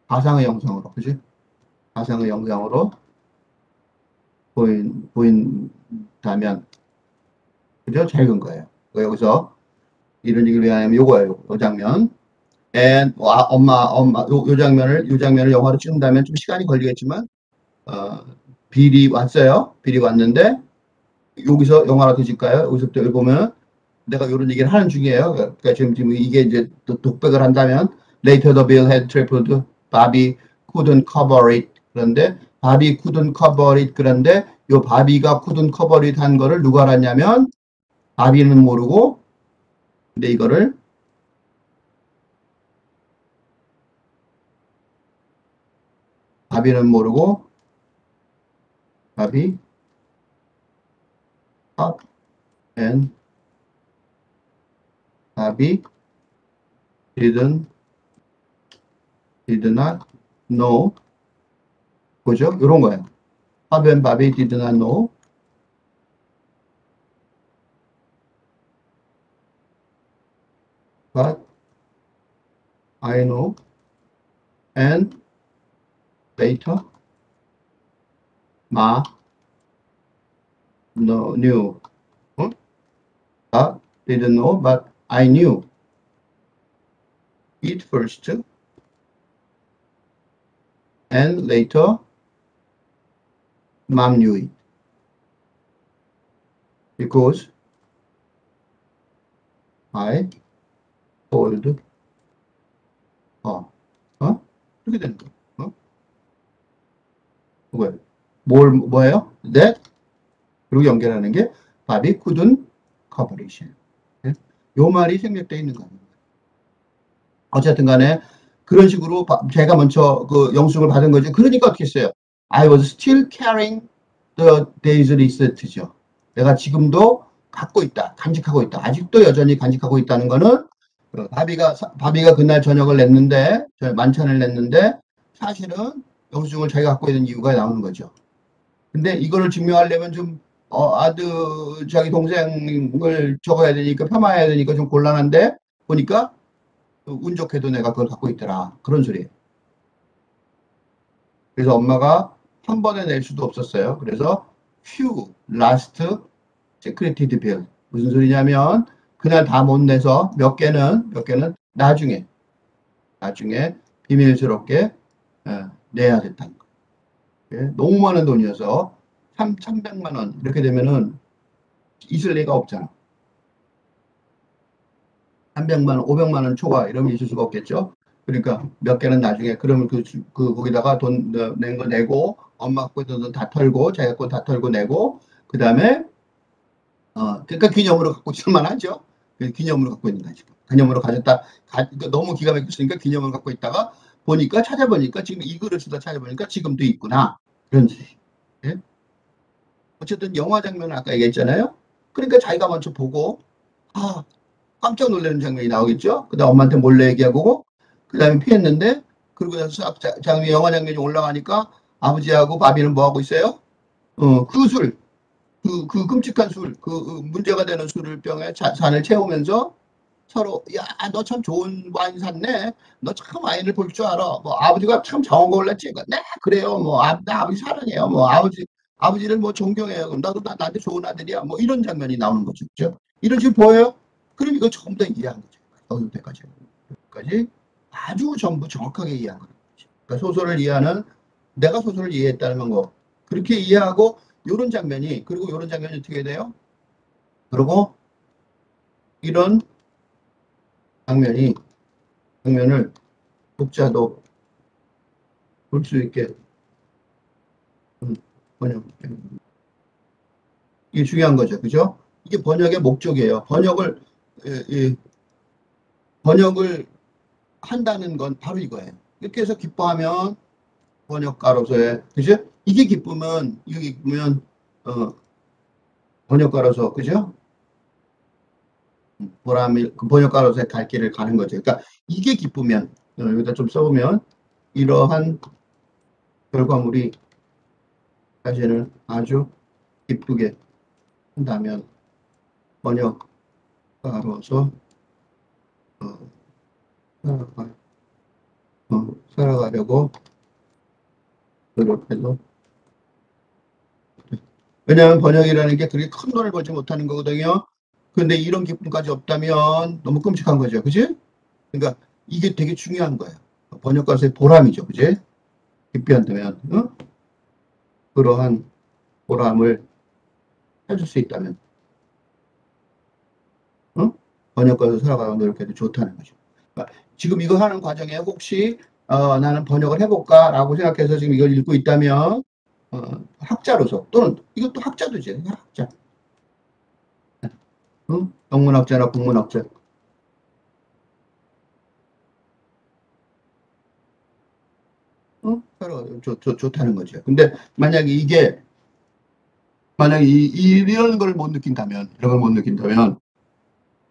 가상의 영상으로 그지? 가상의 영상으로 보인다면 그죠? 잘 읽은 거예요. 여기서 이런 얘기를 왜 하냐면 요거예요. 요 장면. 와, 요 장면을 영화로 찍는다면 좀 시간이 걸리겠지만 어, 빌이 왔어요. 빌이 왔는데 여기서 영화로 뒤질까요? 여기서부터 여기 보면 내가 이런 얘기를 하는 중이에요. 그러니까 지금 이게 이제 또 독백을 한다면 Later the bill had tripled. Bobby couldn't cover it. 그런데 Bobby couldn't cover it. 그런데 요 바비가 couldn't cover it 한 거를 누가 알았냐면 바비는 모르고 근데 이거를 바비는 모르고 바비 up and 바비 did not know 그죠? 이런 거예요. Bob and Bobby did not know but I know and later Ma no, knew. 응? Didn't know, but I knew it first, and later mom knew it because I told her. 어? 이렇게 되는 거야. 뭐예요? 뭐예요? That 그리고 연결하는 게 Bobby couldn't cover it. 요 말이 생략되어 있는 거예요. 어쨌든 간에 그런 식으로 제가 먼저 그 영수증을 받은 거죠. 그러니까 어떻게 했어요? I was still carrying the days list죠. 내가 지금도 갖고 있다. 간직하고 있다. 아직도 여전히 간직하고 있다는 거는 바비가 그날 저녁을 냈는데 만찬을 냈는데 사실은 영수증을 자기가 갖고 있는 이유가 나오는 거죠. 근데 이거를 증명하려면 좀 아들 자기 동생을 적어야 되니까 폄하해야 되니까 좀 곤란한데 보니까 운 좋게도 내가 그걸 갖고 있더라. 그런 소리예요. 그래서 엄마가 한 번에 낼 수도 없었어요. 그래서 few last secreted bill. 무슨 소리냐면 그날 다 못 내서 몇 개는 나중에 비밀스럽게 내야 됐다는 거예요. 너무 많은 돈이어서 300만 원 이렇게 되면은 있을 리가 없잖아. 300만 원, 500만 원 초과 이러면 있을 수가 없겠죠. 그러니까 몇 개는 나중에 그러면 거기다가 돈 낸 거 내고 엄마 갖고 있던 돈 다 털고 자기 거 다 털고 내고 그다음에 그러니까 기념으로 갖고 있을만 하죠. 기념으로 갖고 있는 거지. 기념으로 가졌다. 그러니까 너무 기가 막혔으니까 기념으로 갖고 있다가 보니까 찾아보니까 지금 이 글을 쓰다 찾아보니까 지금도 있구나. 그런 뜻이. 예? 어쨌든 영화 장면을 아까 얘기했잖아요. 그러니까 자기가 먼저 보고 아 깜짝 놀라는 장면이 나오겠죠. 그다음 엄마한테 몰래 얘기하고 그다음에 피했는데 그리고 나서 영화 장면이 올라가니까 아버지하고 바비는 뭐 하고 있어요? 그 술, 그 끔찍한 술, 문제가 되는 술을 병에 잔을 채우면서 서로 야, 너 참 좋은 와인 샀네. 너 참 와인을 볼 줄 알아. 뭐 아버지가 참 좋은 거 골랐지. 네, 그래요. 뭐 나 아버지 사랑해요. 뭐 아버지를 뭐 존경해요. 그럼 나도 나한테 좋은 아들이야. 뭐 이런 장면이 나오는 거죠. 그죠? 이런 식으로 보여요? 그럼 이거 전부 다 이해한 거죠. 어느 때까지. 여기까지 아주 전부 정확하게 이해한 거죠. 그러니까 소설을 이해하는 내가 소설을 이해했다는 거. 그렇게 이해하고 요런 장면이 그리고 요런 장면이 어떻게 돼요? 그리고 이런 장면을 독자도 볼 수 있게 번역. 이게 중요한 거죠. 그죠? 이게 번역의 목적이에요. 번역을 한다는 건 바로 이거예요. 이렇게 해서 기뻐하면 번역가로서의, 그죠? 이게 기쁘면, 번역가로서, 그죠? 그 번역가로서의 갈 길을 가는 거죠. 그러니까 이게 기쁘면, 여기다 좀 써보면, 이러한 결과물이 자신을 아주 기쁘게 한다면, 번역가로서, 어, 살아가, 살아가려고 노력해도. 왜냐하면 번역이라는 게 그렇게 큰 돈을 벌지 못하는 거거든요. 그런데 이런 기쁨까지 없다면 너무 끔찍한 거죠. 그지? 그러니까 이게 되게 중요한 거예요. 번역가로서의 보람이죠. 그지? 기피한다면, 그러한 보람을 해줄 수 있다면, 번역가로 살아가고 노력해도 좋다는 거죠. 그러니까 지금 이거 하는 과정에 혹시 나는 번역을 해볼까라고 생각해서 지금 이걸 읽고 있다면, 학자로서 또는 이것도 학자도지. 학자. 영문학자나 국문학자. 좋다는 거죠. 근데 만약에 이런 걸 못 느낀다면, 이런 걸 못 느낀다면,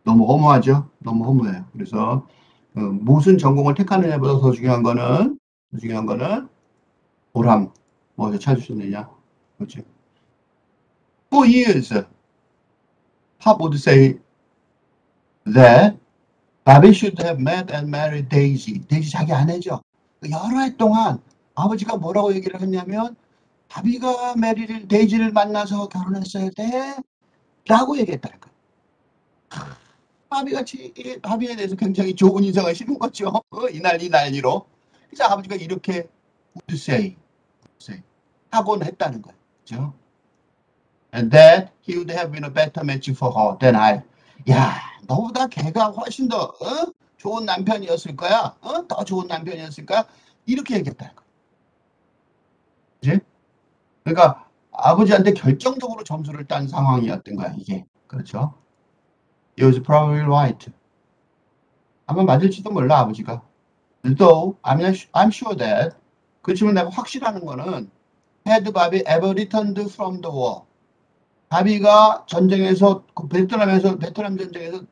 너무 허무하죠? 너무 허무해요. 그래서, 무슨 전공을 택하느냐보다 더 중요한 거는, 보람, 어디서 찾을 수 있느냐. 그렇죠. For years, Pop would say that Bobby should have met and married Daisy. 데이지 자기 아내죠. 여러 해 동안 아버지가 뭐라고 얘기를 했냐면, 바비가 데이지를 만나서 결혼했어야 돼. 라고 얘기했다는 거예요. 바비에 대해서 굉장히 좋은 인상을 심은 거죠. 이 난리로. 그래서 아버지가 이렇게 would say 하곤 했다는 거예요. 그죠? And that he would have been a better match for her than I. 야, 너보다 걔가 훨씬 더 좋은 남편이었을 거야. 더 좋은 남편이었을 거야. 이렇게 얘기했다는 거예요. 그지? 그러니까 아버지한테 결정적으로 점수를 딴 상황이었던 거야, 이게. 그렇죠? He was probably right. 아마 맞을지도 몰라, 아버지가. Though I'm sure that. 그렇지만 내가 확실하는 거는 had Bobby ever returned from the war. 바비가 전쟁에서 베트남 전쟁에서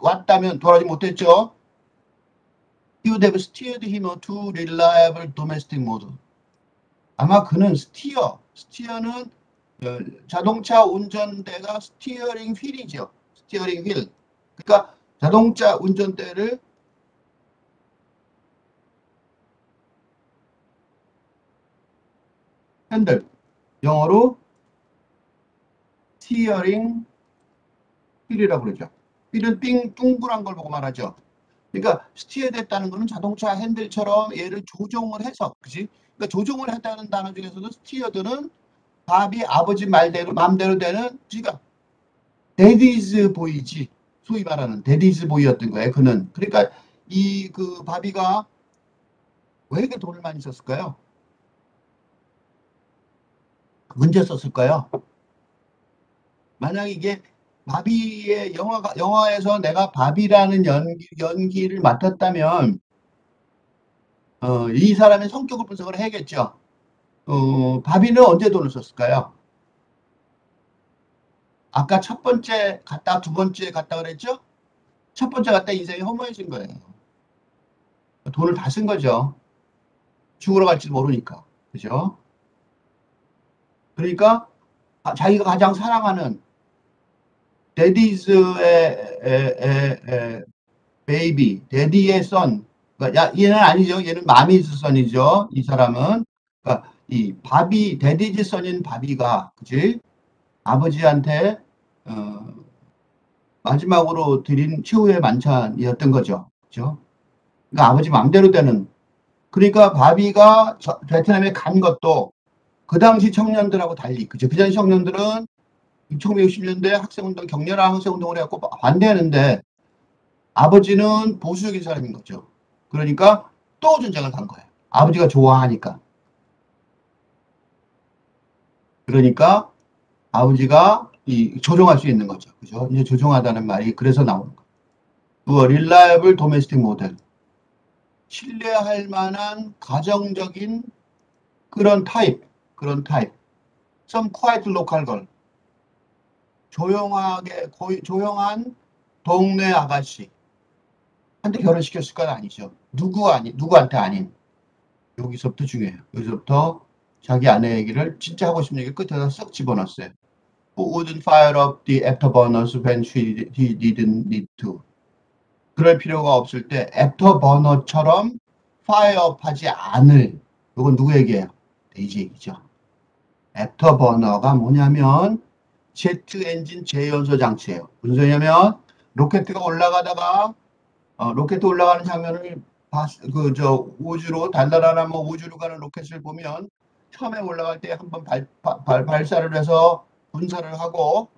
왔다면 돌아오지 못했죠. He would have steered him to reliable domestic mode. 아마 그는 스티어는 자동차 운전대가 스티어링 휠이죠. 스티어링 휠. 그러니까 자동차 운전대를 핸들, 영어로 스티어링 휠이라고 그러죠. 휠은 둥그란 걸 보고 말하죠. 그러니까 스티어 됐다는 거는 자동차 핸들처럼 얘를 조종을 해서, 그지? 그러니까 조종을 했다는 단어 중에서도 스티어드는 밥이 아버지 맘대로 되는, 그러니까 데디즈 보이지. 소위 말하는 데디즈 보이였던 거예요. 그는. 그러니까 그 바비가 왜 이렇게 돈을 많이 썼을까요? 언제 썼을까요? 만약 이게 바비의 영화에서 내가 바비라는 연기를 맡았다면, 이 사람의 성격을 분석을 해야겠죠. 바비는 언제 돈을 썼을까요? 아까 첫 번째 갔다 두 번째 갔다 그랬죠? 첫 번째 갔다 인생이 허무해진 거예요. 돈을 다 쓴 거죠. 죽으러 갈지도 모르니까. 그죠? 그러니까 자기가 가장 사랑하는 데디즈의 베이비, 데디의 선. 그러니까 얘는 아니죠. 얘는 마미즈 선이죠. 이 사람은. 그러니까 이 데디즈 선인 바비가, 그지? 아버지한테 마지막으로 드린 최후의 만찬이었던 거죠. 그죠? 그러니까 아버지 마음대로 되는. 그러니까 바비가 베트남에 간 것도 그 당시 청년들하고 달리, 그죠? 그 당시 청년들은 1960년대 학생운동, 격렬한 학생운동을 해갖고 반대하는데 아버지는 보수적인 사람인 거죠. 그러니까 또 전쟁을 간 거예요. 아버지가 좋아하니까. 그러니까 아버지가 조종할 수 있는 거죠. 그죠? 이제 조종하다는 말이 그래서 나오는 거예요. 그 reliable domestic model. 신뢰할 만한 가정적인 그런 타입. Some quiet local girl. 조용한 동네 아가씨. 한테 결혼시켰을 건 아니죠. 누구한테 아닌. 여기서부터 중요해요. 여기서부터 자기 아내 얘기를 진짜 하고 싶은 얘기 끝에다 쓱 집어넣었어요. Who wouldn't fire up the afterburners when he didn't need to. 그럴 필요가 없을 때 애프터버너처럼 파이어업하지 않을. 이건 누구 얘기예요? 데이지 얘기죠. 애프터버너가 뭐냐면 제트 엔진 재연소 장치예요. 무슨 소리냐면 로켓트가 올라가다가 로켓 올라가는 장면을 우주로 달달한 우주로 가는 로켓을 보면 처음에 올라갈 때 한번 발사를 해서 분사를 하고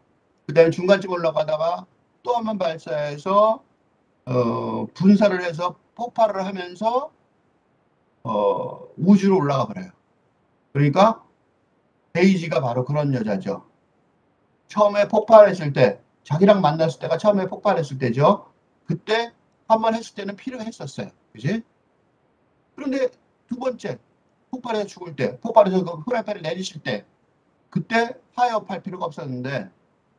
그다음에 중간쯤 올라가다가 또 한 번 발사해서 분사를 해서 폭발을 하면서 우주로 올라가 버려요. 그러니까 데이지가 바로 그런 여자죠. 처음에 폭발했을 때 자기랑 만났을 때가 처음에 폭발했을 때죠. 그때 한 번 했을 때는 필요했었어요. 그지? 그런데 두 번째 폭발해서 죽을 때, 폭발해서 그 후라이팬을 내리실 때 그때 파이어업 할 필요가 없었는데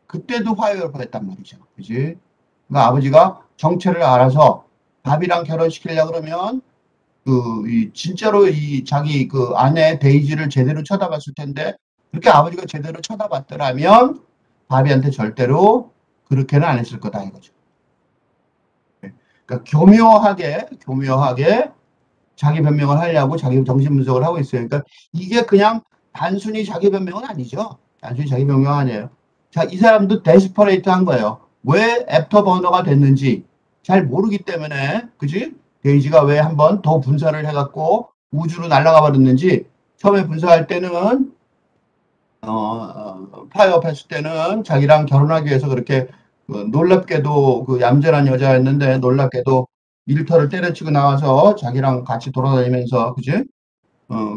그때도 파이어업 했단 말이죠. 그지? 그러니까 아버지가 정체를 알아서 밥이랑 결혼시키려고 그러면 진짜로 자기 아내 데이지를 제대로 쳐다봤을 텐데 그렇게 아버지가 제대로 쳐다봤더라면 바비한테 절대로 그렇게는 안 했을 거다 이거죠. 그러니까 교묘하게 자기 변명을 하려고 자기 정신 분석을 하고 있어요. 그러니까 이게 그냥 단순히 자기 변명은 아니죠. 단순히 자기 변명 아니에요. 자, 이 사람도 데스퍼레이트한 거예요. 왜 애프터버너가 됐는지 잘 모르기 때문에, 그지? 데이지가 왜 한 번 더 분사를 해갖고 우주로 날아가 버렸는지 처음에 분사할 때는 파이어업 했을 때는 자기랑 결혼하기 위해서 그렇게 놀랍게도 얌전한 여자였는데 놀랍게도 일터를 때려치고 나와서 자기랑 같이 돌아다니면서 그지?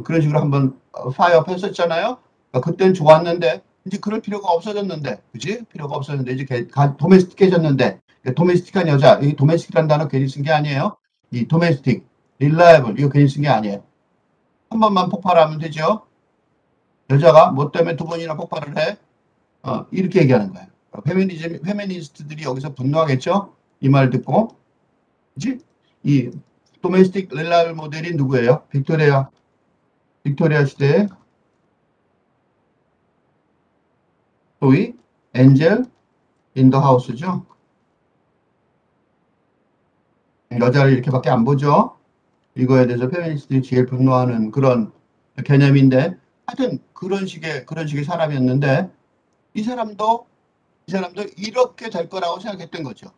그런 식으로 한번 파이어업 했었잖아요. 그러니까 그때는 좋았는데 이제 그럴 필요가 없어졌는데 그지? 필요가 없었는데 이제 도메스틱해졌는데 도메스틱한 여자, 이 도메스틱이라는 단어 괜히 쓴 게 아니에요. 이 도메스틱, 릴라이블 이거 괜히 쓴 게 아니에요. 한 번만 폭발하면 되죠. 여자가 뭐 때문에 두 번이나 폭발을 해? 이렇게 얘기하는 거예요. 페미니스트들이 여기서 분노하겠죠? 이 말 듣고. 그지? 이 도메스틱 릴라이블 모델이 누구예요? 빅토리아 시대의 소위 엔젤 인 더 하우스죠. 여자를 이렇게밖에 안 보죠. 이거에 대해서 페미니스트들이 제일 분노하는 그런 개념인데 하여튼 그런 식의 사람이었는데 이 사람도 이렇게 될 거라고 생각했던 거죠.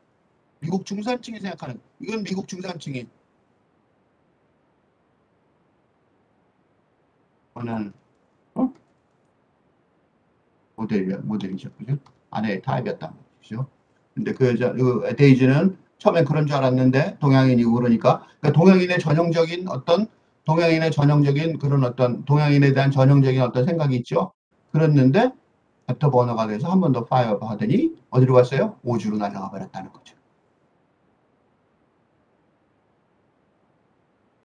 미국 중산층이 생각하는 이건 미국 중산층이 원하는 모델이죠. 그죠? 아내의 타입이었단 말이죠. 근데 그 여자, 데이지는 처음에 그런 줄 알았는데 동양인이고 그러니까 동양인의 전형적인 그런 동양인에 대한 전형적인 어떤 생각이 있죠. 그랬는데 애프터 버너가 돼서 한 번 더 파이어 하더니 어디로 갔어요? 우주로 날아가 버렸다는 거죠.